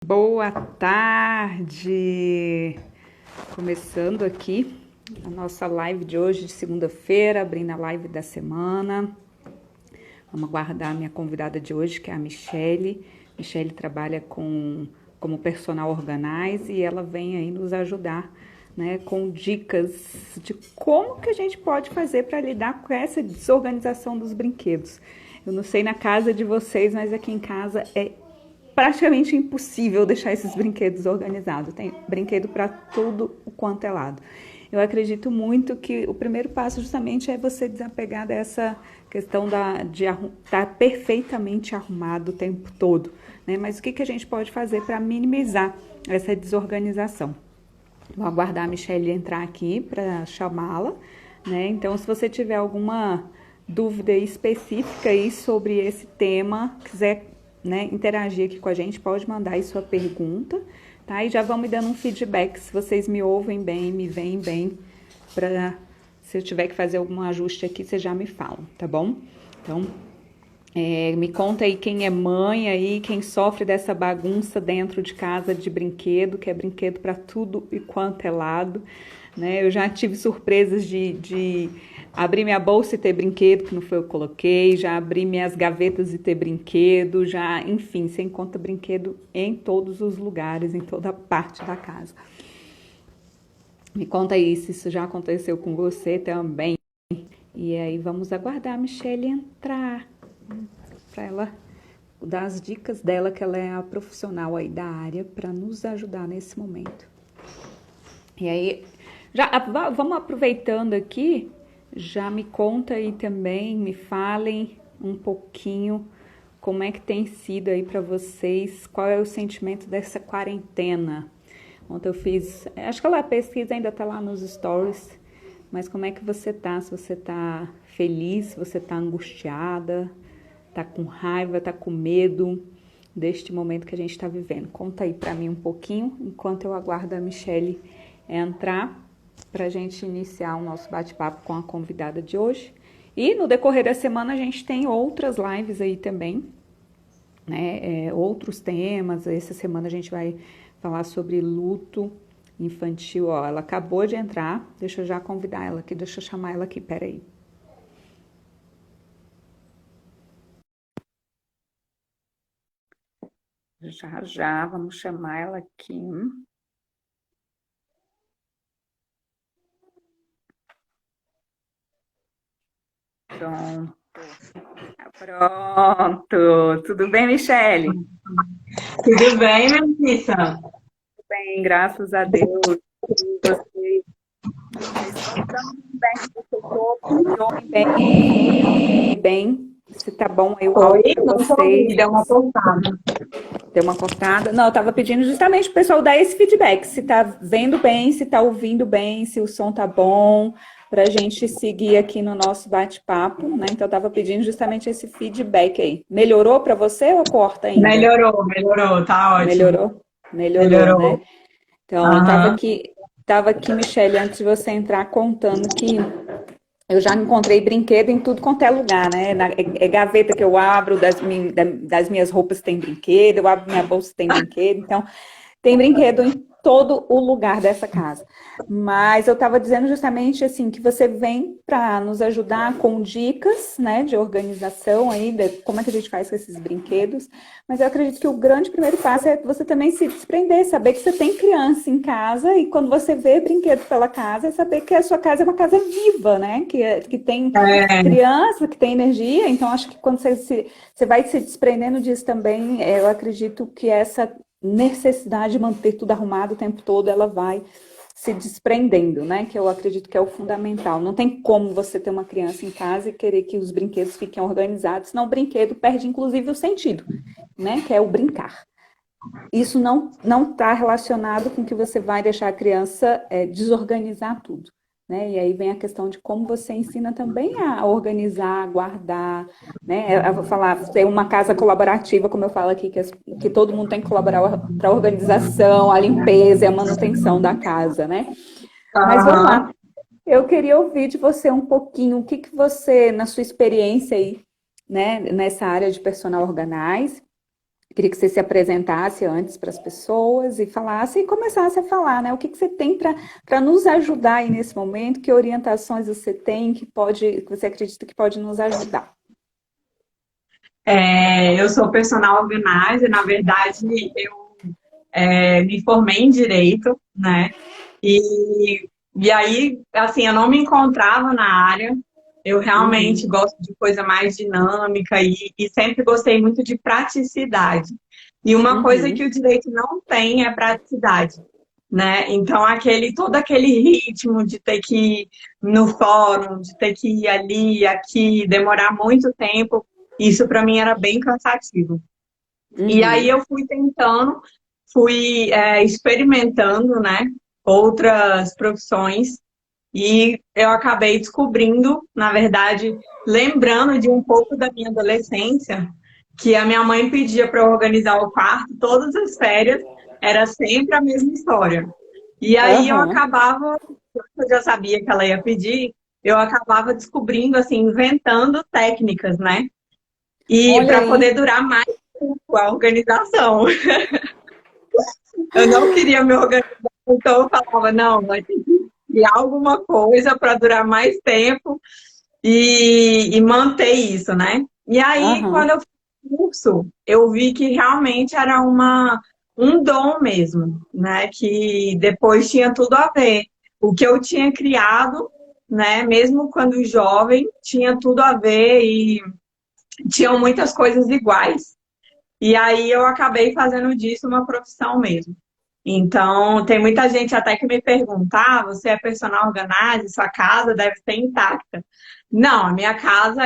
Boa tarde! Começando aqui a nossa live de hoje, de segunda-feira, abrindo a live da semana. Vamos aguardar a minha convidada de hoje, que é a Michele. Michele trabalha como personal organizer e ela vem aí nos ajudar, né, com dicas de como que a gente pode fazer para lidar com essa desorganização dos brinquedos. Eu não sei na casa de vocês, mas aqui em casa é praticamente impossível deixar esses brinquedos organizados. Tem brinquedo para tudo o quanto é lado. Eu acredito muito que o primeiro passo justamente é você desapegar dessa questão de estar perfeitamente arrumado o tempo todo, né? Mas o que a gente pode fazer para minimizar essa desorganização? Vou aguardar a Michelle entrar aqui para chamá-la, né? Então, se você tiver alguma dúvida específica aí sobre esse tema, quiser, né, interagir aqui com a gente, pode mandar aí sua pergunta, tá? E já vão me dando um feedback se vocês me ouvem bem, me veem bem, para se eu tiver que fazer algum ajuste aqui, vocês já me falam, tá bom? Então, me conta aí quem é mãe aí, quem sofre dessa bagunça dentro de casa de brinquedo, que é brinquedo para tudo e quanto é lado, né? Eu já tive surpresas de abrir minha bolsa e ter brinquedo que não foi eu que coloquei, já abri minhas gavetas e ter brinquedo, já, enfim, você encontra brinquedo em todos os lugares, em toda parte da casa. Me conta aí se isso já aconteceu com você também. E aí vamos aguardar a Michelle entrar para ela dar as dicas dela, que ela é a profissional aí da área, para nos ajudar nesse momento. E aí, vamos aproveitando aqui, já me conta aí também, me falem um pouquinho como é que tem sido aí para vocês, qual é o sentimento dessa quarentena. Ontem eu fiz, acho que a pesquisa ainda tá lá nos stories, mas como é que você tá? Se você tá feliz, se você tá angustiada, tá com raiva, tá com medo deste momento que a gente tá vivendo. Conta aí pra mim um pouquinho, enquanto eu aguardo a Michelle entrar pra gente iniciar o nosso bate-papo com a convidada de hoje. E no decorrer da semana a gente tem outras lives aí também, né? Outros temas. Essa semana a gente vai falar sobre luto infantil. Ó, ela acabou de entrar, deixa eu já convidar ela aqui, deixa eu chamar ela aqui, peraí. Já, já, vamos chamar ela aqui. Pronto. Pronto. Tudo bem, Michele? Tudo bem, Melissa? Tudo bem, graças a Deus. E vocês estão bem com o seu corpo? Me ouvem bem? Se tá bom aí o Oi, áudio para não tô vocês? ouvindo, é uma cortada. Deu uma cortada? Não, eu tava pedindo justamente o pessoal dar esse feedback, se tá vendo bem, se tá ouvindo bem, se o som tá bom, pra gente seguir aqui no nosso bate-papo, né? Então eu tava pedindo justamente esse feedback aí. Melhorou pra você ou corta ainda? Melhorou, tá ótimo. Melhorou? Melhorou, né? Melhorou. Então, Aham. tava aqui, Michele, antes de você entrar contando que eu já encontrei brinquedo em tudo quanto é lugar, né? É gaveta que eu abro, das minhas roupas tem brinquedo, eu abro minha bolsa tem brinquedo, então tem brinquedo em todo o lugar dessa casa. Mas eu estava dizendo justamente assim que você vem para nos ajudar com dicas, né, de organização aí, de como é que a gente faz com esses brinquedos. Mas eu acredito que o grande primeiro passo é você também se desprender, saber que você tem criança em casa e quando você vê brinquedo pela casa, é saber que a sua casa é uma casa viva, né? Que tem É, criança, que tem energia. Então acho que quando você vai se desprendendo disso também, eu acredito que essa necessidade de manter tudo arrumado o tempo todo, ela vai se desprendendo, né? Que eu acredito que é o fundamental. Não tem como você ter uma criança em casa e querer que os brinquedos fiquem organizados, senão o brinquedo perde inclusive o sentido, né? Que é o brincar. Isso não está relacionado com que você vai deixar a criança desorganizar tudo. Né? E aí vem a questão de como você ensina também a organizar, a guardar, né? Eu vou falar, ter uma casa colaborativa, como eu falo aqui, que todo mundo tem que colaborar para a organização, a limpeza e a manutenção da casa, né? Mas vamos aham. lá. Eu queria ouvir de você um pouquinho o que você, na sua experiência aí, né, nessa área de personal organize, Queria que você se apresentasse antes para as pessoas e falasse e começasse a falar, né? O que você tem para nos ajudar aí nesse momento, que orientações você tem que você acredita que pode nos ajudar? Eu sou personal organizer, na verdade, me formei em Direito, né? E aí, assim, eu não me encontrava na área, eu realmente Uhum, gosto de coisa mais dinâmica e sempre gostei muito de praticidade. E uma coisa que uhum, o direito não tem é praticidade, né? Então, todo aquele ritmo de ter que ir no fórum, de ter que ir ali, aqui, demorar muito tempo, isso para mim era bem cansativo. E aí uhum. eu fui tentando, experimentando, né, outras profissões e eu acabei descobrindo, na verdade, lembrando de um pouco da minha adolescência, que a minha mãe pedia para eu organizar o quarto todas as férias, era sempre a mesma história. E aí Aham. eu já sabia que ela ia pedir, eu acabava descobrindo, assim, inventando técnicas, né? E Olha para poder aí. durar mais tempo a organização. Eu não queria me organizar, então eu falava, não, vai ter que criar alguma coisa para durar mais tempo e manter isso, né? E aí, quando Aham. eu fiz o curso, eu vi que realmente era um dom mesmo, né? Que depois tinha tudo a ver. O que eu tinha criado, né, mesmo quando jovem, tinha tudo a ver e tinham muitas coisas iguais. E aí eu acabei fazendo disso uma profissão mesmo. Então, tem muita gente até que me pergunta, você é personal organizer, sua casa deve ser intacta. Não, a minha casa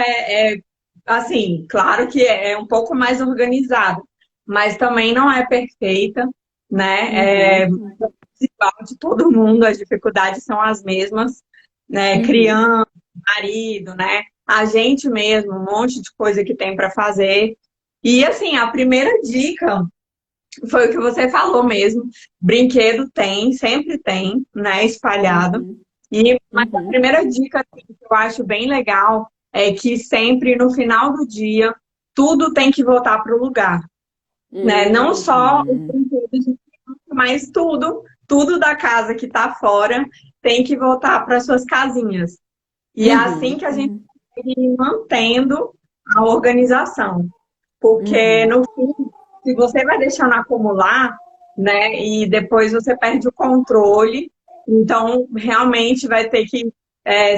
assim, claro que é um pouco mais organizada, mas também não é perfeita, né? É Uhum. igual de todo mundo, as dificuldades são as mesmas, né? Uhum. Criança, marido, né? A gente mesmo, um monte de coisa que tem para fazer. E assim, a primeira dica foi o que você falou mesmo. Brinquedo tem, sempre tem, né? Espalhado. Uhum. Mas a Uhum. primeira dica assim, que eu acho bem legal é que sempre no final do dia tudo tem que voltar para o lugar, né? Não só os Uhum. brinquedos, mas tudo da casa que está fora tem que voltar para suas casinhas. E é assim Uhum. que a gente Uhum. ir mantendo a organização. Porque, Uhum. no fim, se você vai deixando acumular, né, e depois você perde o controle, então realmente vai ter que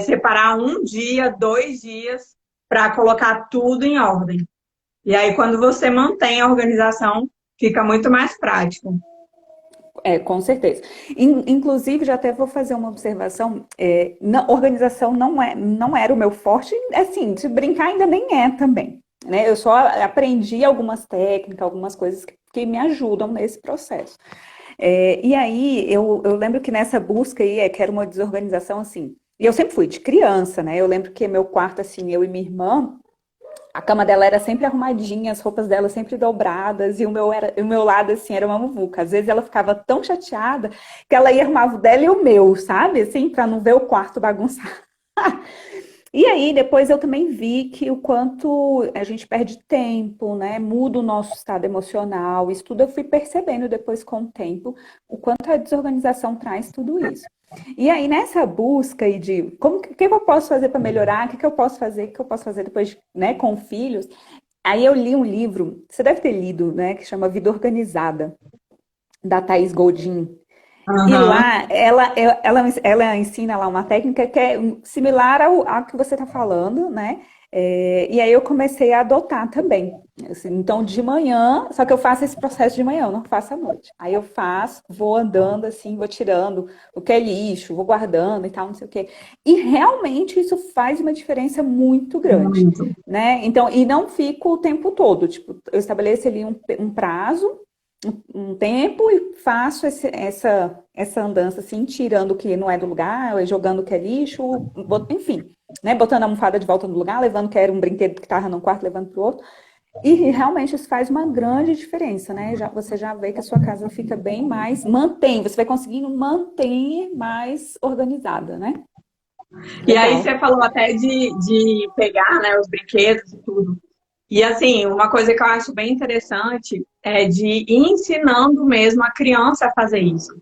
separar um dia, 2 dias, para colocar tudo em ordem. E aí, quando você mantém a organização, fica muito mais prático. É, com certeza. Inclusive, já até vou fazer uma observação. Organização não era o meu forte. Assim, de brincar ainda nem é também. Né? Eu só aprendi algumas técnicas, algumas coisas que me ajudam nesse processo. E aí, eu lembro que nessa busca aí, que era uma desorganização assim. E eu sempre fui de criança, né? Eu lembro que meu quarto, assim, eu e minha irmã, a cama dela era sempre arrumadinha, as roupas dela sempre dobradas, e o meu lado, assim, era uma muvuca. Às vezes ela ficava tão chateada que ela ia arrumar o dela e o meu, sabe? Assim, pra não ver o quarto bagunçado. E aí, depois eu também vi que o quanto a gente perde tempo, né? Muda o nosso estado emocional. Isso tudo eu fui percebendo depois com o tempo, o quanto a desorganização traz tudo isso. E aí, nessa busca aí de como que eu posso fazer para melhorar, o que eu posso fazer, o que eu posso fazer depois, né, com filhos, aí eu li um livro, você deve ter lido, né, que chama Vida Organizada, da Thaís Goldin. E Aham. lá, ela ensina lá uma técnica que é similar ao que você está falando, né? E aí eu comecei a adotar também. Assim, então, de manhã, só que eu faço esse processo de manhã, eu não faço à noite. Aí eu faço, vou andando assim, vou tirando o que é lixo, vou guardando e tal, não sei o quê. E realmente isso faz uma diferença muito grande, Muito. né? Então, e não fico o tempo todo, tipo, eu estabeleço ali um prazo, um tempo e faço essa andança assim, tirando o que não é do lugar, jogando o que é lixo, enfim, né, botando a almofada de volta no lugar, levando o que era um brinquedo que estava num quarto, levando para o outro. E realmente isso faz uma grande diferença, né? Você já vê que a sua casa fica bem mais, você vai conseguindo manter mais organizada, né? E aí você Legal. falou até de pegar, né, os brinquedos e tudo. E assim, uma coisa que eu acho bem interessante é de ir ensinando mesmo a criança a fazer isso,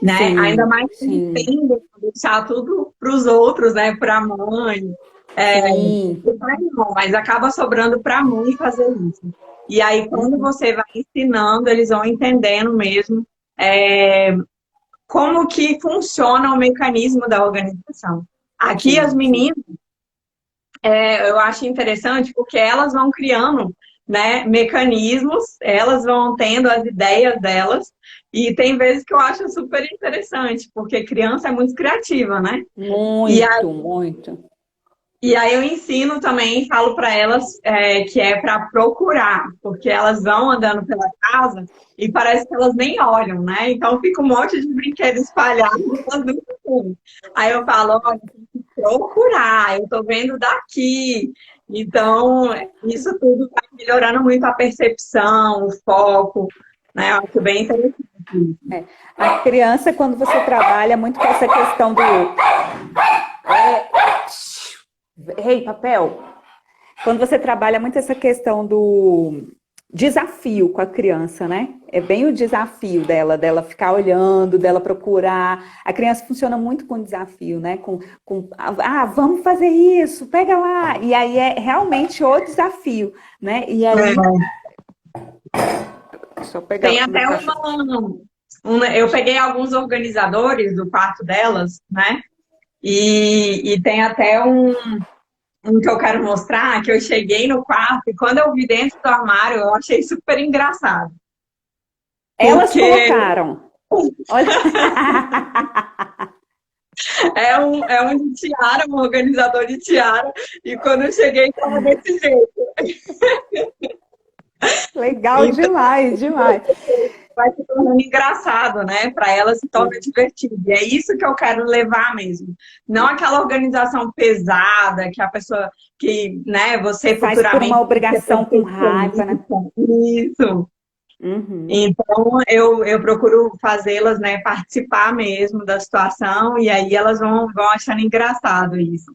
né? Ainda Sim, mais que sim, tendo a deixar tudo para os outros, né? Para a mãe, sim. o pai não, mas acaba sobrando para a mãe fazer isso. E aí, quando Uhum, você vai ensinando, eles vão entendendo mesmo é, como que funciona o mecanismo da organização. Aqui as sim, sim. meninas eu acho interessante porque elas vão criando, né, mecanismos, elas vão tendo as ideias delas, e tem vezes que eu acho super interessante, porque criança é muito criativa, né? E, a, Muito, muito. e aí eu ensino também, falo para elas que é para procurar, porque elas vão andando pela casa e parece que elas nem olham, né? Então fica um monte de brinquedo espalhado e elas nunca têm. Aí eu falo, olha, procurar, eu estou vendo daqui. Então, isso tudo vai melhorando muito a percepção, o foco, né? Eu acho bem interessante isso. É. A criança, quando você trabalha muito com essa questão do. Ei, papel! Quando você trabalha muito essa questão do desafio com a criança, né? É bem o desafio dela ficar olhando, dela procurar. A criança funciona muito com desafio, né? Vamos fazer isso, pega lá. E aí é realmente o desafio, né? E aí, É. deixa eu pegar Tem o meu até cachorro. eu peguei alguns organizadores do quarto delas, né? E tem até um que eu quero mostrar, que eu cheguei no quarto e quando eu vi dentro do armário, eu achei super engraçado. Elas Porque colocaram. Olha. é um de tiara, um organizador de tiara, e quando eu cheguei, estava desse jeito. Legal Então, demais, demais. vai se tornando engraçado, né? Para ela se torna divertido. E é isso que eu quero levar mesmo. Não aquela organização pesada que a pessoa que, né, você Faz por uma futuramente vai ser obrigação com raiva, né? perfeccionista. Isso. Uhum. Então, eu procuro fazê-las, né, participar mesmo da situação, e aí elas vão achando engraçado isso.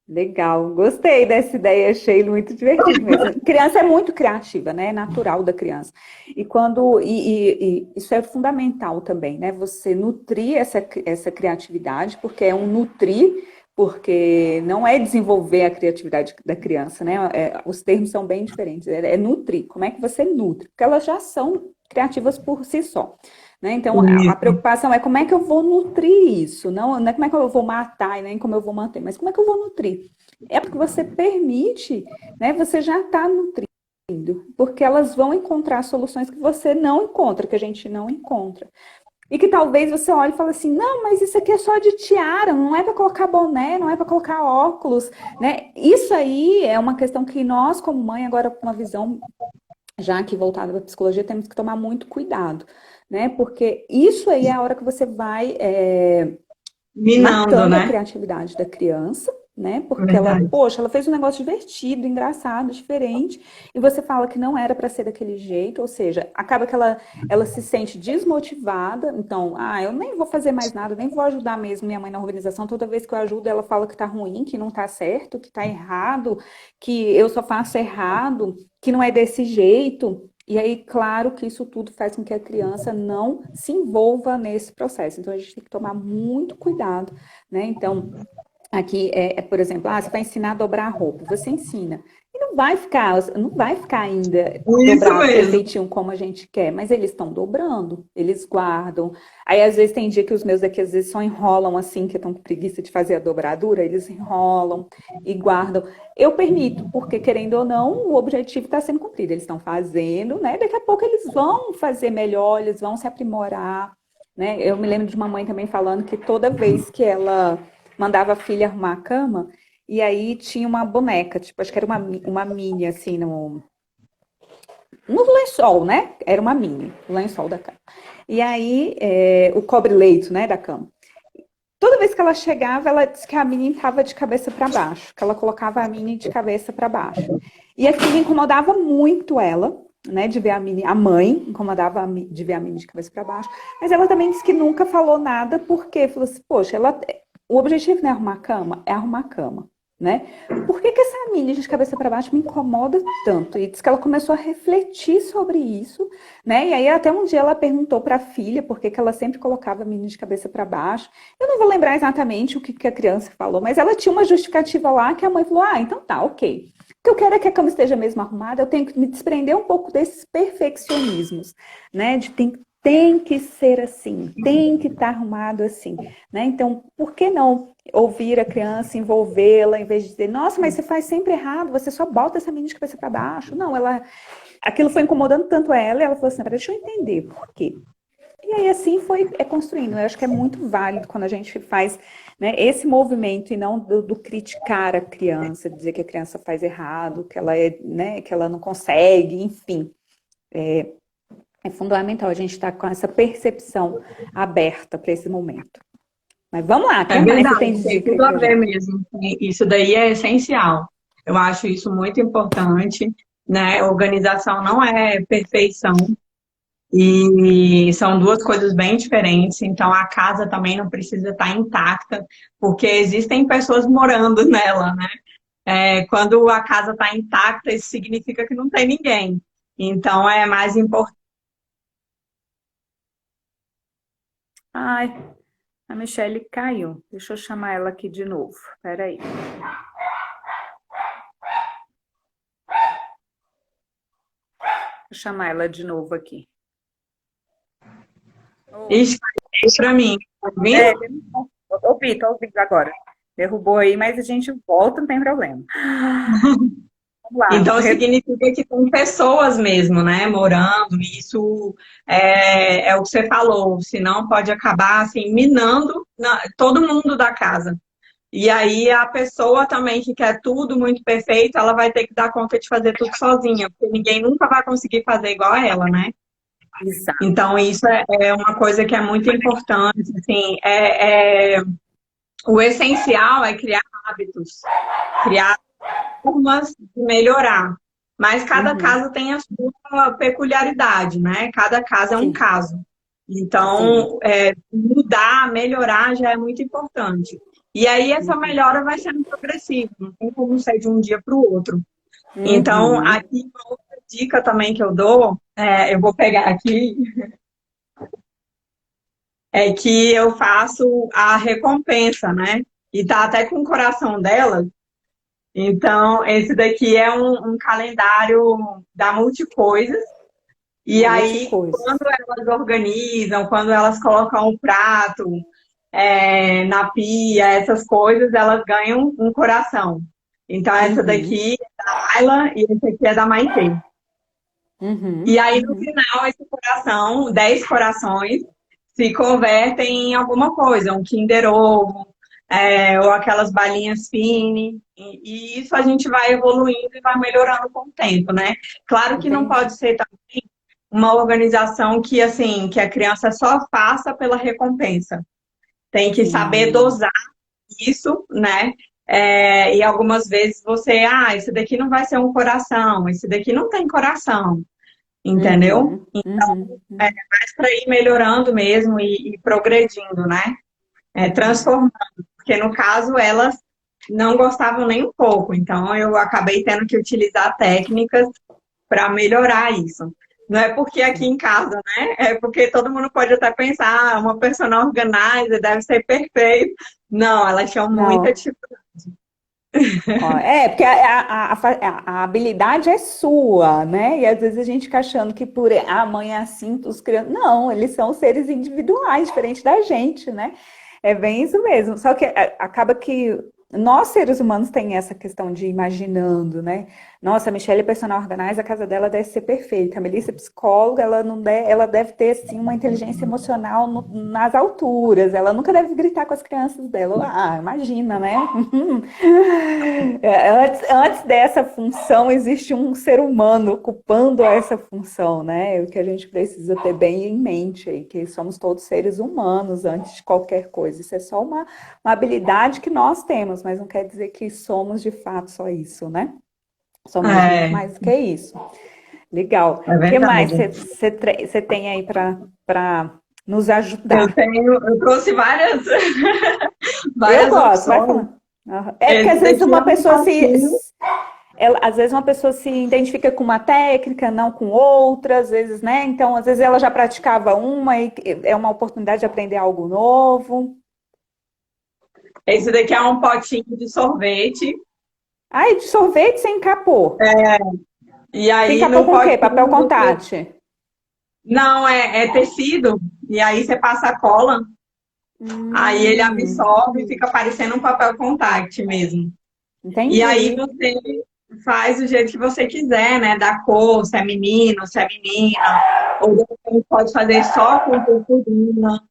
Legal, gostei dessa ideia, achei muito divertido mesmo. Criança é muito criativa, né? É natural da criança. E isso é fundamental também, né? Você nutrir essa criatividade, porque é um nutrir, porque não é desenvolver a criatividade da criança, né? Os termos são bem diferentes. É nutrir. Como é que você nutre? Porque elas já são criativas por si só. Né? Então, a Isso. preocupação é como é que eu vou nutrir isso, não é como é que eu vou matar e nem como eu vou manter, mas como é que eu vou nutrir? É porque você permite, né? Você já está nutrindo, porque elas vão encontrar soluções que você não encontra, que a gente não encontra. E que talvez você olhe e fale assim, não, mas isso aqui é só de tiara, não é para colocar boné, não é para colocar óculos, né? Isso aí é uma questão que nós, como mãe, agora com uma visão já aqui voltada para a psicologia, temos que tomar muito cuidado, né? Porque isso aí é a hora que você vai Minando, matando a né? criatividade da criança, né? Porque ela, Verdade. poxa, ela fez um negócio divertido, engraçado, diferente, e você fala que não era para ser daquele jeito, ou seja, acaba que ela se sente desmotivada, então, eu nem vou fazer mais nada, nem vou ajudar mesmo minha mãe na organização, toda vez que eu ajudo ela fala que tá ruim, que não tá certo, que tá errado, que eu só faço errado, que não é desse jeito. E aí, claro que isso tudo faz com que a criança não se envolva nesse processo. Então, a gente tem que tomar muito cuidado, né? Então, aqui por exemplo, você vai ensinar a dobrar a roupa, você ensina. E não vai ficar ainda Isso dobrado mesmo. perfeitinho como a gente quer, mas eles estão dobrando, eles guardam. Aí às vezes tem dia que os meus aqui às vezes só enrolam assim, que estão com preguiça de fazer a dobradura, eles enrolam e guardam. Eu permito, porque querendo ou não, o objetivo está sendo cumprido. Eles estão fazendo, né? Daqui a pouco eles vão fazer melhor, eles vão se aprimorar, né? Eu me lembro de uma mãe também falando que toda vez que ela mandava a filha arrumar a cama, e aí tinha uma boneca, tipo, acho que era uma mini, assim, no lençol, né? Era uma mini, o lençol da cama. E aí, o cobre-leito, né, da cama. Toda vez que ela chegava, ela disse que a mini estava de cabeça para baixo, que ela colocava a mini de cabeça para baixo. E aquilo incomodava muito ela, né, de ver a mini, a mãe incomodava de ver a mini de cabeça para baixo, mas ela também disse que nunca falou nada, porque falou assim, poxa, o objetivo não é arrumar a cama, é arrumar a cama. né? Por que que essa mini de cabeça para baixo me incomoda tanto? E diz que ela começou a refletir sobre isso, né? E aí até um dia ela perguntou para a filha por que que ela sempre colocava a mini de cabeça para baixo. Eu não vou lembrar exatamente o que que a criança falou, mas ela tinha uma justificativa lá que a mãe falou: "Ah, então tá, OK. O que eu quero é que a cama esteja mesmo arrumada, eu tenho que me desprender um pouco desses perfeccionismos, né? De tem que ser assim, tem que estar arrumado assim, né? Então, por que não ouvir a criança, envolvê-la, em vez de dizer, nossa, mas você faz sempre errado, você só bota essa menina de cabeça para baixo. Não, aquilo foi incomodando tanto ela, e ela falou assim, deixa eu entender por quê. E aí assim construindo. Eu acho que é muito válido quando a gente faz, né, esse movimento e não do criticar a criança, dizer que a criança faz errado, que ela né, que ela não consegue, enfim. É fundamental a gente estar com essa percepção aberta para esse momento. Mas vamos lá, o que É mais você verdade, tem de tem dica aí tudo a pra ver gente? mesmo. Isso daí é essencial. Eu acho isso muito importante, né? Organização não é perfeição e são duas coisas bem diferentes. Então a casa também não precisa estar intacta, porque existem pessoas morando nela, né? Quando a casa está intacta, isso significa que não tem ninguém. Então é mais importante. Ai, a Michelle caiu. Deixa eu chamar ela aqui de novo. Peraí. Vou chamar ela de novo aqui. Isso para mim, tá É, ouvindo? tô ouvindo agora. Derrubou aí, mas a gente volta, não tem problema. Vamos lá. Então, significa que tem pessoas mesmo, né, morando, e isso é o que você falou, senão pode acabar, assim, minando todo mundo da casa. E aí, a pessoa também que quer tudo muito perfeito, ela vai ter que dar conta de fazer tudo sozinha, porque ninguém nunca vai conseguir fazer igual a ela, né? Exato. Então, isso é uma coisa que é muito importante, assim, o essencial é criar hábitos, criar formas de melhorar. Mas cada Uhum. caso tem a sua peculiaridade, né? Cada caso é um Sim, caso. sim. Então, mudar, melhorar já é muito importante. E aí essa Uhum. melhora vai sendo progressiva, não tem como ser de um dia para o outro. Então, Uhum. aqui uma outra dica também que eu dou, eu vou pegar aqui, é que eu faço a recompensa, né? E tá até com o coração dela. Então, esse daqui é um calendário da Multicoisas. E aí, quando Multicoisas. elas organizam, quando elas colocam o prato na pia, essas coisas, elas ganham um coração. Então, essa Uhum. daqui é da Ayla e esse aqui é da Maitê. E Uhum. aí, no Uhum. final, esse coração, 10 corações, se convertem em alguma coisa, um Kinder Ovo, ou aquelas balinhas Fini. E isso a gente vai evoluindo e vai melhorando com o tempo, né? Claro que não Entendi. pode ser também uma organização que, assim, que a criança só faça pela recompensa. Tem que saber Sim. dosar isso, né? E algumas vezes esse daqui não vai ser um coração, esse daqui não tem coração, entendeu? Uhum. Uhum. Uhum. Mais para ir melhorando mesmo e progredindo, né? Uhum. Transformando, porque no caso elas não gostavam nem um pouco, então eu acabei tendo que utilizar técnicas para melhorar isso. Não é porque aqui Sim. em casa, né? É porque todo mundo pode até pensar, uma personal organizer deve ser perfeito. Não, elas tinham muita Não. dificuldade. Ó, porque a habilidade é sua, né? E às vezes a gente fica achando que por a mãe é assim, os crianças. Não, eles são seres individuais, diferente da gente, né? É bem isso mesmo. Só que acaba que nós, seres humanos, tem essa questão de imaginando, né? Nossa, a Michelle é personal organizer, a casa dela deve ser perfeita. A Melissa é psicóloga, ela deve ter, assim, uma inteligência emocional nas alturas. Ela nunca deve gritar com as crianças dela. Ah, imagina, né? Antes dessa função, existe um ser humano ocupando essa função, né? O que a gente precisa ter bem em mente aí, que somos todos seres humanos antes de qualquer coisa. Isso é só uma habilidade que nós temos, mas não quer dizer que somos de fato só isso, né? Somos muito É, mais do que isso. Legal. é O que mais verdade. você tem aí para nos Eu ajudar? tenho, eu trouxe várias, Eu várias gosto, vai opções. falando. Aham. É porque às Esse vezes daqui é uma um pessoa potinho. às vezes uma pessoa se identifica com uma técnica, não com outra, às vezes, né? Então, às vezes ela já praticava uma e é uma oportunidade de aprender algo novo. Esse daqui é um potinho de sorvete. Ah, e de sorvete sem encapou. E Você aí encapou no com o quê? Papel potinho você. contact. Não, é tecido. E aí você passa a cola. Aí ele Hum, absorve e fica parecendo um papel contact mesmo. E aí entendi. você faz do jeito que você quiser, né? Da cor, se é menino, se é menina. Ou você pode fazer só com purpurina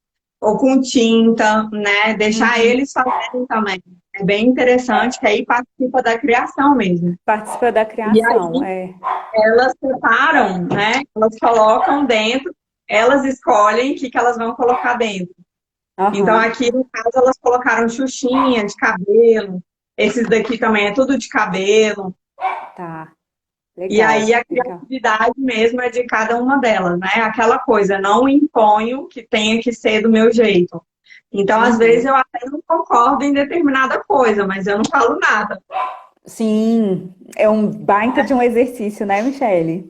ou com tinta, né? Deixar Uhum. eles fazerem também. É bem interessante, que aí participa da criação mesmo. Participa da E criação, aí é. elas separam, né? Elas colocam dentro, elas escolhem o que que elas vão colocar dentro. Então, Aham, aqui, no caso, elas colocaram xuxinha de cabelo. Esses daqui também é tudo de cabelo. tá. E aí, Legal, a legal. criatividade mesmo é de cada uma delas, né? Aquela coisa, não imponho que tenha que ser do meu jeito. Então, às vezes, Uhum. eu até não concordo em determinada coisa, mas eu não falo nada. Sim, é um baita de um exercício, né, Michele?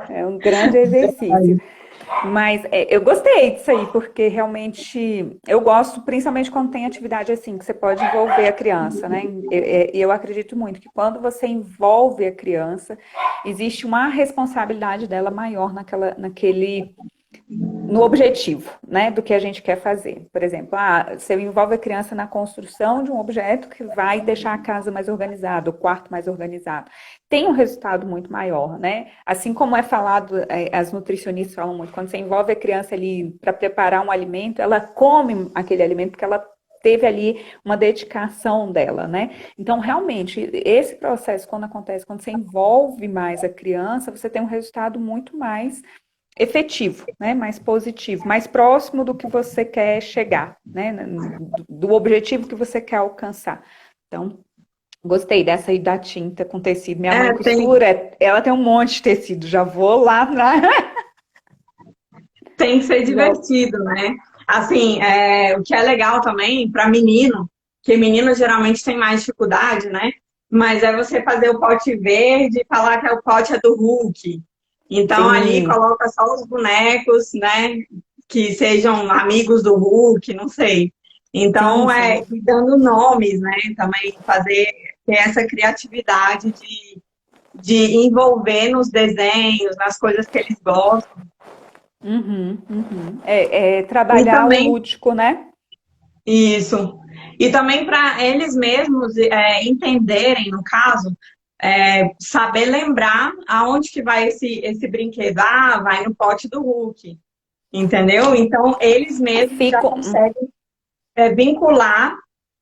É um grande exercício. Mas eu gostei disso aí, porque realmente eu gosto, principalmente quando tem atividade assim, que você pode envolver a criança, né? Eu acredito muito que quando você envolve a criança, existe uma responsabilidade dela maior naquele no objetivo, né, do que a gente quer fazer. Por exemplo, você envolve a criança na construção de um objeto que vai deixar a casa mais organizada, o quarto mais organizado. Tem um resultado muito maior, né? Assim como é falado, as nutricionistas falam muito, quando você envolve a criança ali para preparar um alimento, ela come aquele alimento porque ela teve ali uma dedicação dela, né? Então, realmente, esse processo, quando acontece, quando você envolve mais a criança, você tem um resultado muito mais efetivo, né? Mais positivo, mais próximo do que você quer chegar, né? Do objetivo que você quer alcançar. Então, gostei dessa aí da tinta com tecido. Minha mãe É, tem, costura, ela tem um monte de tecido. Já vou lá na. tem que ser Já... divertido, né? Assim, o que é legal também para menino, que menino geralmente tem mais dificuldade, né? Mas é você fazer o pote verde e falar que o pote é do Hulk. Então ali Sim, coloca só os bonecos, né? Que sejam amigos do Hulk, não sei. sim, Então sim. e dando nomes, né? Também fazer ter essa criatividade de envolver nos desenhos, nas coisas que eles gostam. Uhum, uhum. E Trabalhar o também lúdico, né? isso. E também para eles mesmos entenderem, no caso, saber lembrar aonde que vai esse brinquedo. Ah, vai no pote do Hulk, entendeu? Então, eles mesmos já Fico. conseguem vincular,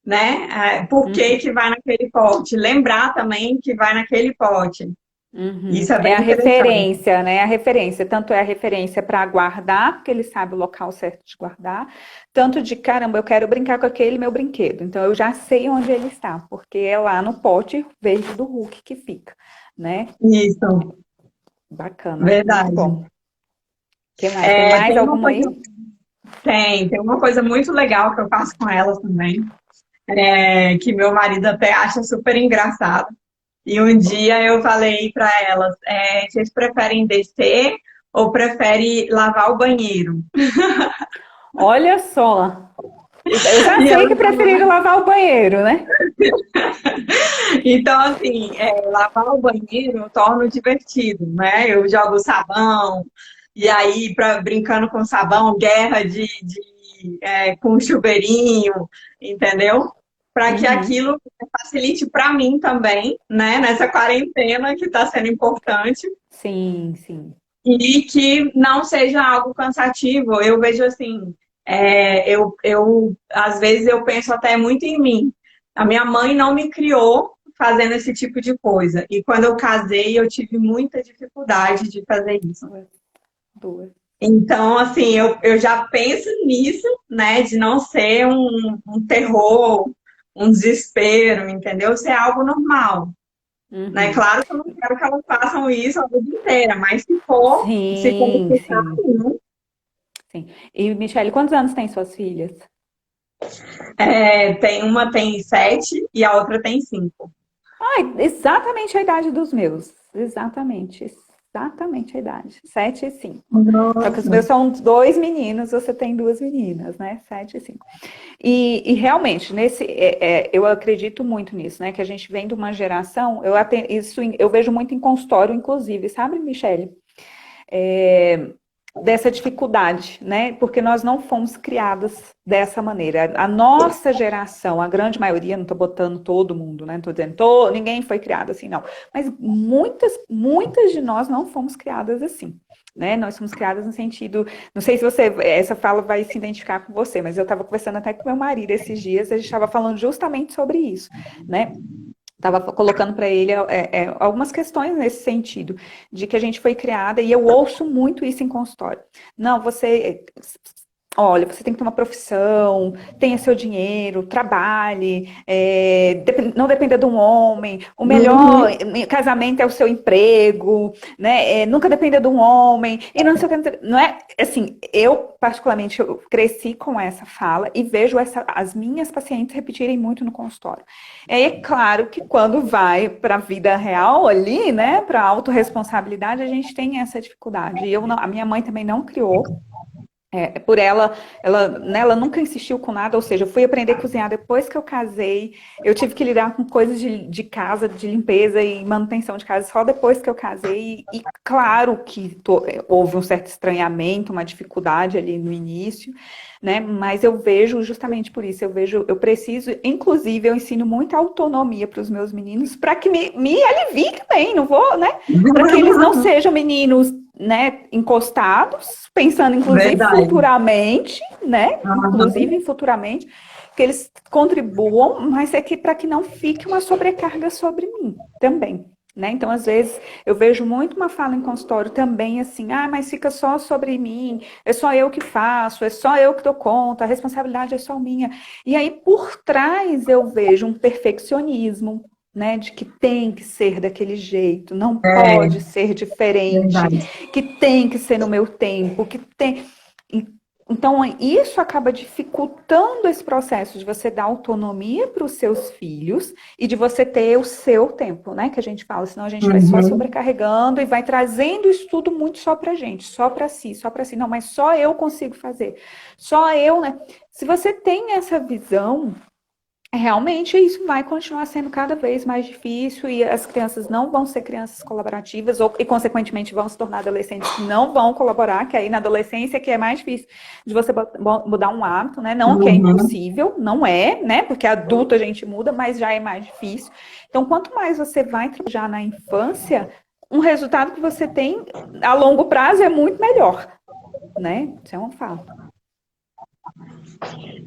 né? Por que Uhum. que vai naquele pote. Lembrar também que vai naquele pote. Uhum. Isso é É bem a interessante. referência, né? A referência. Tanto é a referência para guardar, porque ele sabe o local certo de guardar, tanto de caramba, eu quero brincar com aquele meu brinquedo. Então eu já sei onde ele está, porque é lá no pote verde do Hulk que fica, né? Isso, Bacana, muito verdade. bom. Que mais? Tem mais Tem uma alguma coisa, aí? tem uma coisa muito legal que eu faço com elas também. Que meu marido até acha super engraçado. E um dia eu falei para elas, vocês preferem descer ou preferem lavar o banheiro? Olha só. Eu já E sei elas que preferiram lavar o banheiro, né? Então, assim, lavar o banheiro eu torno divertido, né? Eu jogo sabão, e aí, brincando com sabão, guerra com chuveirinho, entendeu? Para que Uhum. aquilo facilite para mim também, né? Nessa quarentena que está sendo importante. Sim, sim. E que não seja algo cansativo. Eu vejo assim, às vezes eu penso até muito em mim. A minha mãe não me criou fazendo esse tipo de coisa. E quando eu casei, eu tive muita dificuldade de fazer isso. Duas, duas. Então, assim, eu já penso nisso, né? De não ser um terror, um desespero, entendeu? Ser algo normal. Né? Uhum. Claro que eu não quero que elas façam isso a vida inteira, mas se for Sim, necessário, sim, né? sim. E, Michele, quantos anos tem suas filhas? Uma tem 7 e a outra tem 5. Ai, exatamente a idade dos meus. Exatamente a idade. 7 e 5. Só que os Nossa. meus são 2 meninos, você tem 2 meninas, né? 7 e 5. E realmente, eu acredito muito nisso, né? Que a gente vem de uma geração, eu vejo muito em consultório, inclusive, sabe, Michele? Dessa dificuldade, né? Porque nós não fomos criadas dessa maneira. A nossa geração, a grande maioria, não estou botando todo mundo, né? Não estou dizendo ninguém foi criado assim, não. Mas muitas de nós não fomos criadas assim. Né? Nós fomos criadas no sentido, não sei se essa fala vai se identificar com você, mas eu estava conversando até com meu marido esses dias, a gente estava falando justamente sobre isso, né? Estava colocando para ele algumas questões nesse sentido, de que a gente foi criada, e eu ouço muito isso em consultório. Não, olha, você tem que ter uma profissão, tenha seu dinheiro, trabalhe, não dependa de um homem, o melhor casamento é o seu emprego, né? Nunca dependa de um homem, e não sei o que, não é assim, eu particularmente eu cresci com essa fala e vejo as minhas pacientes repetirem muito no consultório. É claro que quando vai para a vida real ali, né, para a autorresponsabilidade, a gente tem essa dificuldade. A minha mãe também não criou. Por ela nunca insistiu com nada, ou seja, eu fui aprender a cozinhar depois que eu casei, eu tive que lidar com coisas de casa, de limpeza e manutenção de casa só depois que eu casei, e claro que houve um certo estranhamento, uma dificuldade ali no início, né, mas eu vejo justamente por isso, eu preciso, inclusive eu ensino muita autonomia para os meus meninos, para que me alivie também, não vou, né, para que eles não sejam meninos, né, encostados, pensando inclusive Verdade. futuramente, né, inclusive futuramente, que eles contribuam, mas para que não fique uma sobrecarga sobre mim também, né? Então, às vezes, eu vejo muito uma fala em consultório também assim, mas fica só sobre mim, é só eu que faço, é só eu que dou conta, a responsabilidade é só minha. E aí, por trás, eu vejo um perfeccionismo, né, de que tem que ser daquele jeito, não pode ser diferente, Verdade. que tem que ser no meu tempo, que tem. Então, isso acaba dificultando esse processo de você dar autonomia para os seus filhos e de você ter o seu tempo, né? Que a gente fala, senão a gente vai só sobrecarregando e vai trazendo isso tudo muito só pra gente, só para si, só para si. Não, mas só eu consigo fazer. Só eu, né? Se você tem essa visão, realmente isso vai continuar sendo cada vez mais difícil e as crianças não vão ser crianças colaborativas e, consequentemente, vão se tornar adolescentes que não vão colaborar, que aí na adolescência que é mais difícil de você mudar um hábito, né? Não que é impossível, não é, né? Porque adulto a gente muda, mas já é mais difícil. Então, quanto mais você vai trabalhar na infância, um resultado que você tem a longo prazo é muito melhor, né? Isso é um fato.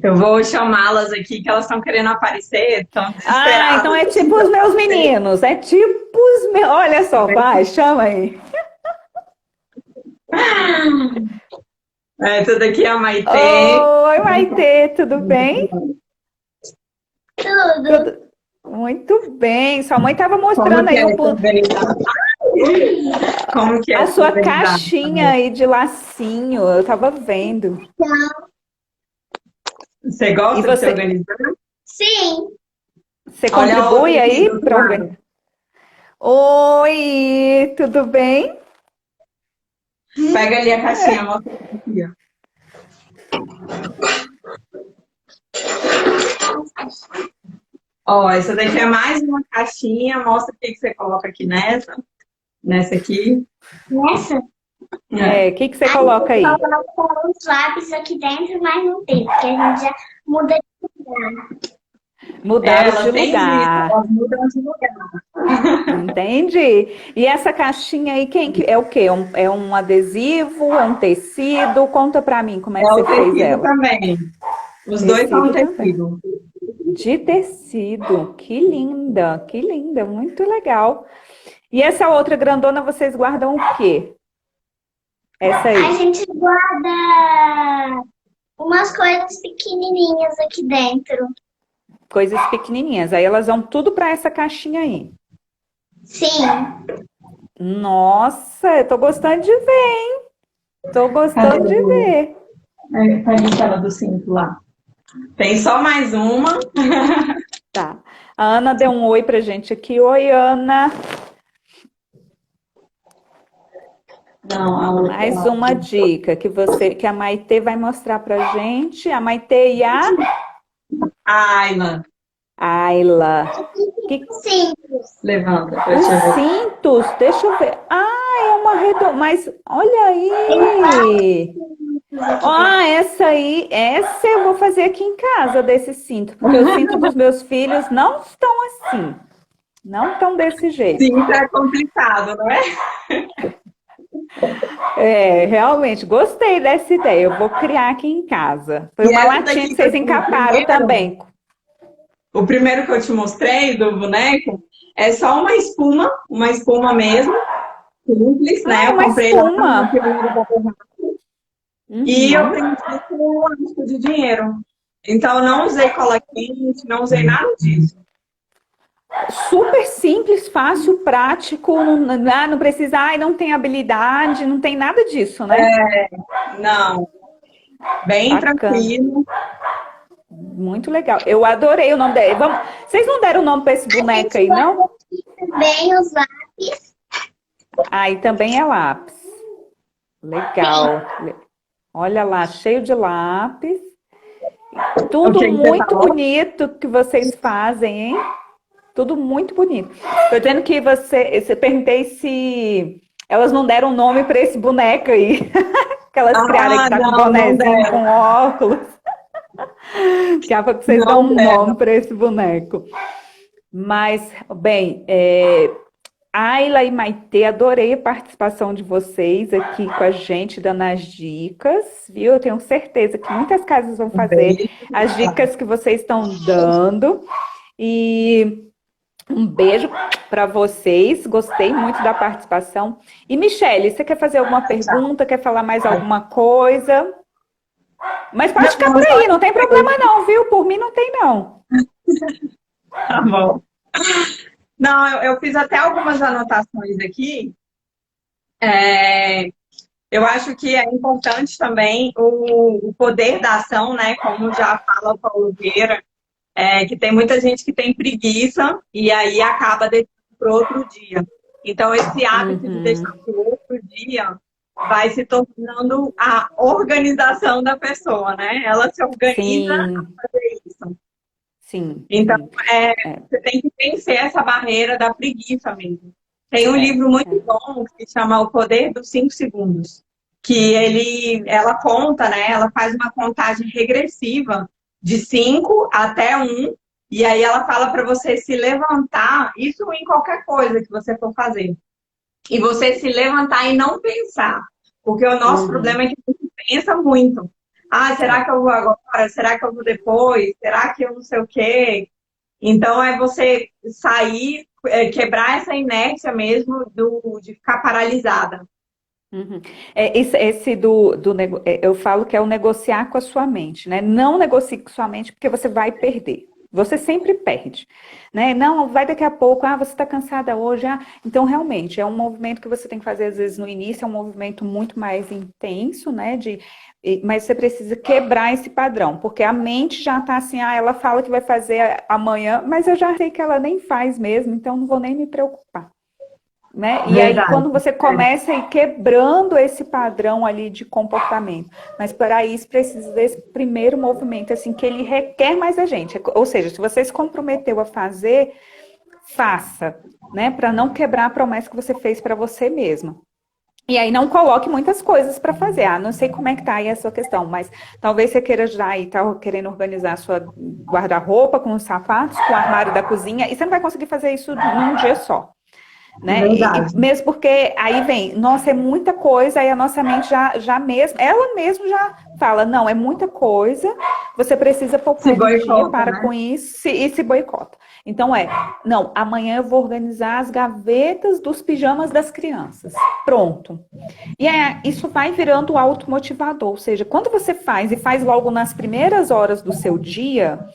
Eu vou chamá-las aqui, que elas estão querendo aparecer, estão desesperadas. Então é tipo os meus meninos, é tipo os meus. Olha só, vai, chama aí. Tudo aqui é a Maitê. Oi, Maitê, tudo bem? Tudo. Muito bem. Sua mãe estava mostrando aí Como que é a sua caixinha aí de lacinho. Eu estava vendo. Você gosta de se organizar? Sim. Você contribui aí para organizar? Oi, tudo bem? Pega ali a caixinha, mostra aqui, ó. Essa daqui é mais uma caixinha. Mostra o que você coloca aqui nessa aqui. Nessa? O que você coloca aí? Eu coloco os lápis aqui dentro, mas não tem, porque a gente já muda de lugar. Mudaram de lugar. Elas mudam de lugar. Entendi. E essa caixinha aí, é o quê? É um adesivo? É um tecido? Conta pra mim como é que você fez ela. Também. Os dois são tecido. De tecido. Que linda, muito legal. E essa outra grandona, vocês guardam o quê? Essa aí. A gente guarda umas coisas pequenininhas aqui dentro. Coisas pequenininhas. Aí elas vão tudo para essa caixinha aí. Sim. Nossa, eu tô gostando de ver, hein? Tô gostando de ver. Tá aquela do cinto lá. Tem só mais uma. Tá. A Ana deu um oi pra gente aqui. Oi, Ana. Não, a outra. Mais uma dica que a Maitê vai mostrar pra gente. A Maitê e a Ayla. Ayla. Que Sim. Levanta pra os te ver. cintos, deixa eu ver. Ah, é uma redonda, mas olha aí. Ó, essa eu vou fazer aqui em casa desse cinto, porque o cinto dos meus filhos não estão assim, não estão desse jeito. Sim, é complicado, não é? É, realmente, gostei dessa ideia. Eu vou criar aqui em casa. Foi E uma essa latinha daqui que que eu vocês fiz encaparam primeiro, também. o primeiro que eu te mostrei do boneco, é só uma espuma mesmo, simples, Ah, né? é Eu uma comprei lá no espuma. primeiro da e eu Uhum. prendi com um risco de dinheiro. Então, eu não usei cola quente, não usei nada disso. Super simples, fácil, prático, não precisa, ai, não tem habilidade, não tem nada disso, né? Não, bem Bacana, tranquilo. muito legal. Eu adorei o nome dele. Vocês não deram o nome para esse A boneco gente aí, pode não? aqui também os lápis. Aí também é lápis. Legal. Olha lá, cheio de lápis. O Tudo que que você muito falou? bonito que vocês fazem, hein? Tudo muito bonito. Tô dizendo que você perguntei se elas não deram nome para esse boneco aí. Que elas criaram aí que Ah, tá com não, não bonezinho, com deram. óculos. Que é para que vocês dão Não um deram. nome para esse boneco. Mas, bem, Ayla e Maitê, adorei a participação de vocês aqui com a gente, dando as dicas, viu? Eu tenho certeza que muitas casas vão fazer as dicas que vocês estão dando. E um beijo para vocês, gostei muito da participação. E Michele, você quer fazer alguma pergunta? Quer falar mais alguma coisa? Mas pode ficar Não, por só aí, não tem problema não, viu? Por mim não tem não. tá bom. Não, eu fiz até algumas anotações aqui. É, eu acho que é importante também o poder da ação, né? Como já fala o Paulo Vieira, que tem muita gente que tem preguiça e aí acaba deixando para outro dia. Então, esse hábito de deixar Uhum. para o outro dia vai se tornando a organização da pessoa, né? Ela se organiza a Sim, fazer isso. sim, Então, sim. É, você tem que vencer essa barreira da preguiça mesmo. Tem um é, livro muito é. bom que se chama O Poder dos 5 Segundos, que ela conta, né? Ela faz uma contagem regressiva de 5 até um, e aí ela fala para você se levantar, isso em qualquer coisa que você for fazer, e você se levantar e não pensar, porque o nosso problema Uhum. é que a gente pensa muito. Ah, será É. que eu vou agora? Será que eu vou depois? Será que eu não sei o quê? Então, é você sair, quebrar essa inércia mesmo de ficar paralisada. Uhum. Esse eu falo que é o negociar com a sua mente, né? Não negocie com sua mente porque você vai perder. Você sempre perde, né? Não, vai daqui a pouco, você está cansada hoje, então realmente é um movimento que você tem que fazer às vezes no início, é um movimento muito mais intenso, né? Mas você precisa quebrar esse padrão, porque a mente já está assim, ela fala que vai fazer amanhã, mas eu já sei que ela nem faz mesmo, então não vou nem me preocupar. Né? E aí, Verdade. quando você começa a ir quebrando esse padrão ali de comportamento, mas para isso precisa desse primeiro movimento, assim, que ele requer mais da gente. Ou seja, se você se comprometeu a fazer, faça, né? Para não quebrar a promessa que você fez para você mesma. E aí não coloque muitas coisas para fazer. Não sei como é que tá aí a sua questão, mas talvez você queira já e tá querendo organizar a sua guarda-roupa com os sapatos, com o armário da cozinha, e você não vai conseguir fazer isso num dia só. Né? E Verdade. mesmo porque aí vem, nossa, é muita coisa, aí a nossa mente já mesmo, ela mesmo já fala, não, é muita coisa, você precisa Se poupar energia boicota, para né? com isso e se boicota. Então não, amanhã eu vou organizar as gavetas dos pijamas das crianças. Pronto. E isso vai virando automotivador, ou seja, quando você faz e faz logo nas primeiras horas do seu dia,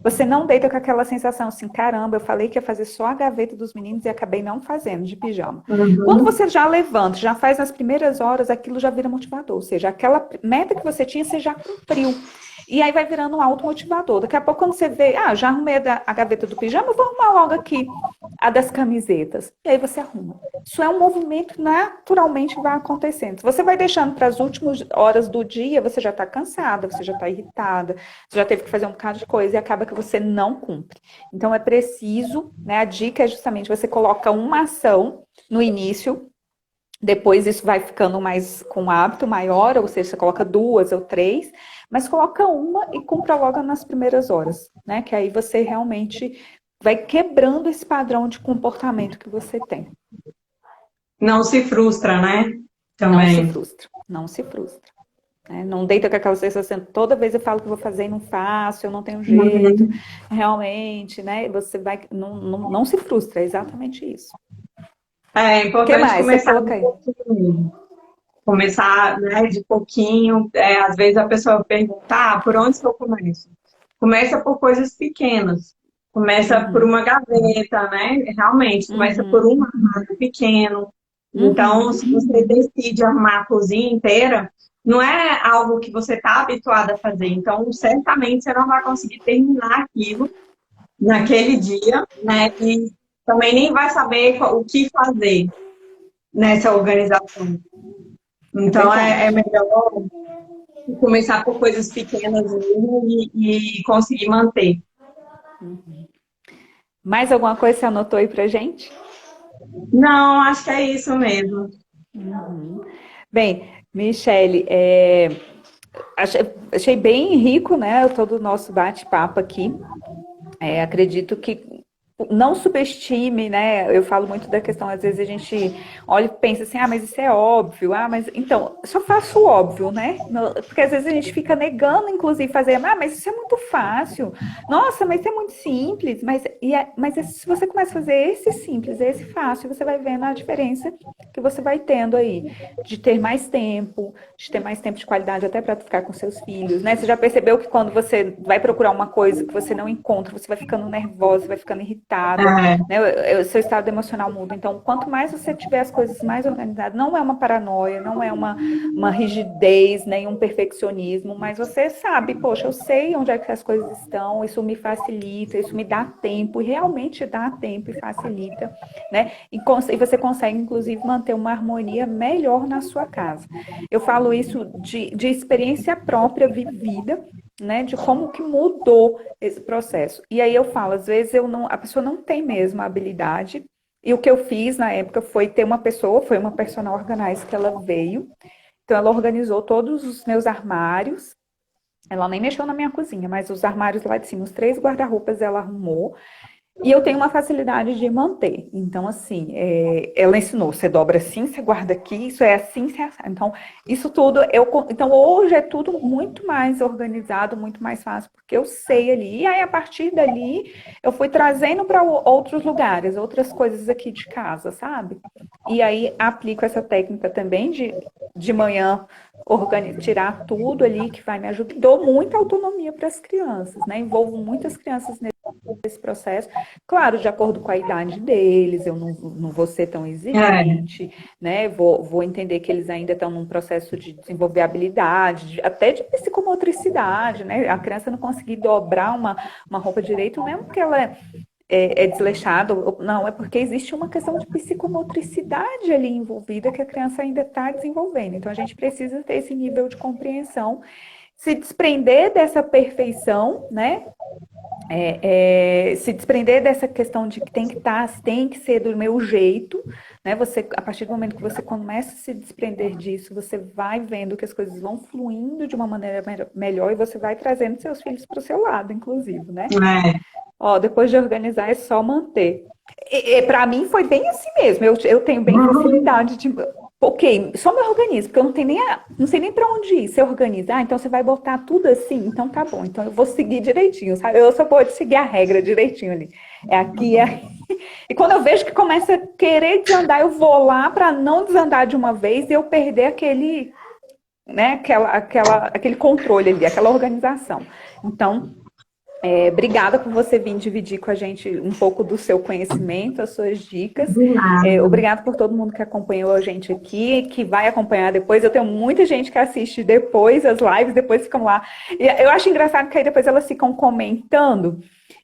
você não deita com aquela sensação assim, caramba, eu falei que ia fazer só a gaveta dos meninos e acabei não fazendo de pijama. Quando Uhum. você já levanta, já faz nas primeiras horas, aquilo já vira motivador. Ou seja, aquela meta que você tinha, você já cumpriu. E aí vai virando um automotivador. Daqui a pouco, quando você vê, já arrumei a gaveta do pijama, eu vou arrumar logo aqui a das camisetas. E aí você arruma. Isso é um movimento que naturalmente vai acontecendo. Se você vai deixando para as últimas horas do dia, você já está cansada, você já está irritada, você já teve que fazer um bocado de coisa e acaba que você não cumpre. Então é preciso, né? A dica é justamente você coloca uma ação no início, depois isso vai ficando mais com hábito maior, ou seja, você coloca 2 ou 3, mas coloca uma e cumpra logo nas primeiras horas, né? Que aí você realmente vai quebrando esse padrão de comportamento que você tem. Não se frustra, né? Não se Também. frustra, não se frustra. Né? Não deita com aquela sensação, toda vez eu falo que vou fazer e não faço, eu não tenho jeito, realmente, né? Você vai, não se frustra, é exatamente isso. É O que importante mais? Você começar coloca de aí. pouquinho. Começar, né, de pouquinho. Às vezes a pessoa pergunta, por onde que eu começo? Começa por coisas pequenas. Começa por Uhum, uma gaveta, né? Realmente, começa por uhum, um armário pequeno. Então, se uhum. você decide arrumar a cozinha inteira, não é algo que você está habituado a fazer. Então, certamente você não vai conseguir terminar aquilo naquele dia, né? E também nem vai saber o que fazer nessa organização. É Então, é verdade. melhor começar por coisas pequenas mesmo e conseguir manter. Mais alguma coisa você anotou aí pra gente? Não, acho que é isso mesmo. Bem, Michele, achei bem rico, né, todo o nosso bate-papo aqui. Acredito que não subestime, né? Eu falo muito da questão, às vezes a gente olha e pensa assim, mas isso é óbvio, mas então, só faço o óbvio, né? Porque às vezes a gente fica negando, inclusive, fazer, mas isso é muito fácil, nossa, mas isso é muito simples, mas se você começa a fazer esse simples, esse fácil, você vai vendo a diferença que você vai tendo aí, de ter mais tempo, de qualidade até para ficar com seus filhos, né? Você já percebeu que quando você vai procurar uma coisa que você não encontra, você vai ficando nervosa, vai ficando irritada, É, né? O seu estado emocional muda. Então, quanto mais você tiver as coisas mais organizadas, não é uma paranoia, não é uma rigidez, nem um perfeccionismo, mas você sabe, poxa, eu sei onde é que as coisas estão, isso me facilita, isso me dá tempo, e realmente dá tempo e facilita, né? E você consegue, inclusive, manter uma harmonia melhor na sua casa. Eu falo isso de experiência própria vivida, né, de como que mudou esse processo. E aí eu falo, às vezes a pessoa não tem mesmo a habilidade, e o que eu fiz na época foi ter uma pessoa, foi uma personal organizer que ela veio, então ela organizou todos os meus armários, ela nem mexeu na minha cozinha, mas os armários lá de cima, os 3 guarda-roupas ela arrumou, e eu tenho uma facilidade de manter. Então, assim, ela ensinou, você dobra assim, você guarda aqui, isso é assim, você é assim. Então, isso tudo, então hoje é tudo muito mais organizado, muito mais fácil, porque eu sei ali. E aí, a partir dali, eu fui trazendo para outros lugares, outras coisas aqui de casa, sabe? E aí, aplico essa técnica também de manhã, tirar tudo ali que vai me ajudar. Dou muita autonomia para as crianças, né? Envolvo muitas crianças nesse processo. Claro, de acordo com a idade deles, eu não vou ser tão é, exigente, né? Vou entender que eles ainda estão num processo de desenvolver habilidade, até de psicomotricidade, né? A criança não conseguir dobrar uma roupa direito, mesmo que ela é desleixada, não, é porque existe uma questão de psicomotricidade ali envolvida que a criança ainda está desenvolvendo. Então, a gente precisa ter esse nível de compreensão, se desprender dessa perfeição, né? Se desprender dessa questão de que tem que ser do meu jeito, né? Você, a partir do momento que você começa a se desprender disso, você vai vendo que as coisas vão fluindo de uma maneira melhor e você vai trazendo seus filhos para o seu lado, inclusive, né? é. Ó, depois de organizar é só manter. Para mim foi bem assim mesmo. Eu tenho bem facilidade de. Ok, só me organizo, porque eu não sei nem para onde ir. Você organizar, então você vai botar tudo assim, então tá bom. Então eu vou seguir direitinho, sabe? Eu só vou seguir a regra direitinho ali. É aqui, é aqui. E quando eu vejo que começa a querer desandar, eu vou lá para não desandar de uma vez e eu perder aquele, né, aquele controle ali, aquela organização. Então, Obrigada por você vir dividir com a gente um pouco do seu conhecimento, as suas dicas. De nada. Obrigada por todo mundo que acompanhou a gente aqui, que vai acompanhar depois. Eu tenho muita gente que assiste depois as lives, depois ficam lá. E eu acho engraçado que aí depois elas ficam comentando.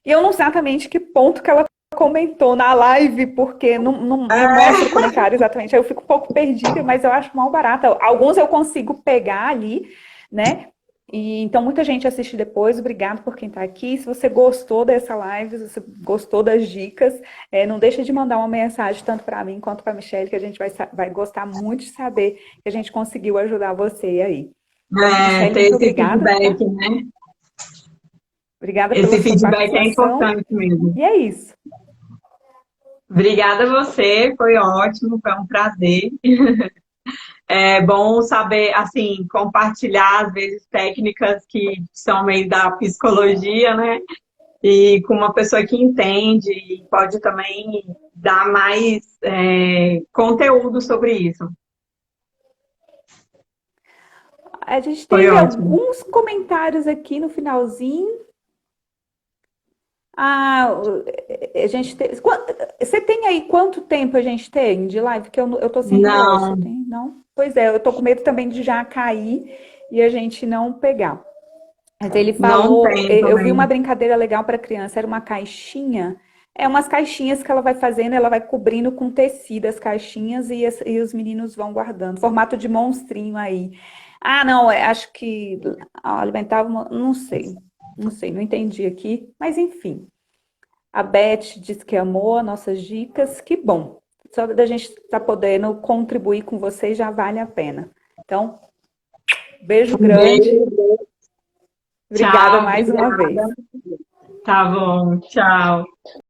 E eu não sei exatamente que ponto que ela comentou na live, porque não mostra o comentário exatamente. Aí eu fico um pouco perdida, mas eu acho mal barata. Alguns eu consigo pegar ali, né? E, então, muita gente assiste depois. Obrigado por quem está aqui. Se você gostou dessa live, se você gostou das dicas, não deixa de mandar uma mensagem tanto para mim quanto para a Michelle, que a gente vai gostar muito de saber que a gente conseguiu ajudar você aí. Michelle, Ter muito esse obrigada. feedback, né? Obrigada pela Esse sua feedback é participação. importante mesmo. E é isso. Obrigada a você, foi ótimo, foi um prazer. É bom saber, assim, compartilhar, às vezes, técnicas que são meio da psicologia, né? E com uma pessoa que entende e pode também dar mais conteúdo sobre isso. A gente Foi teve ótimo. alguns comentários aqui no finalzinho. A gente tem. Você tem aí quanto tempo a gente tem de live? Porque eu tô sem relógio. Você Não, tem? Não? Pois é, eu tô com medo também de já cair e a gente não pegar. Mas ele não falou, tem eu vi uma também. brincadeira legal para criança, era uma caixinha, umas caixinhas que ela vai fazendo, ela vai cobrindo com tecido as caixinhas e os meninos vão guardando, formato de monstrinho aí. Ah, não, acho que alimentava, não sei, não entendi aqui, mas enfim. A Beth disse que amou as nossas dicas, que bom. Só da gente estar podendo contribuir com vocês já vale a pena. Então, beijo Um grande, beijo, obrigada tchau, mais uma obrigada. vez. Tá bom, tchau.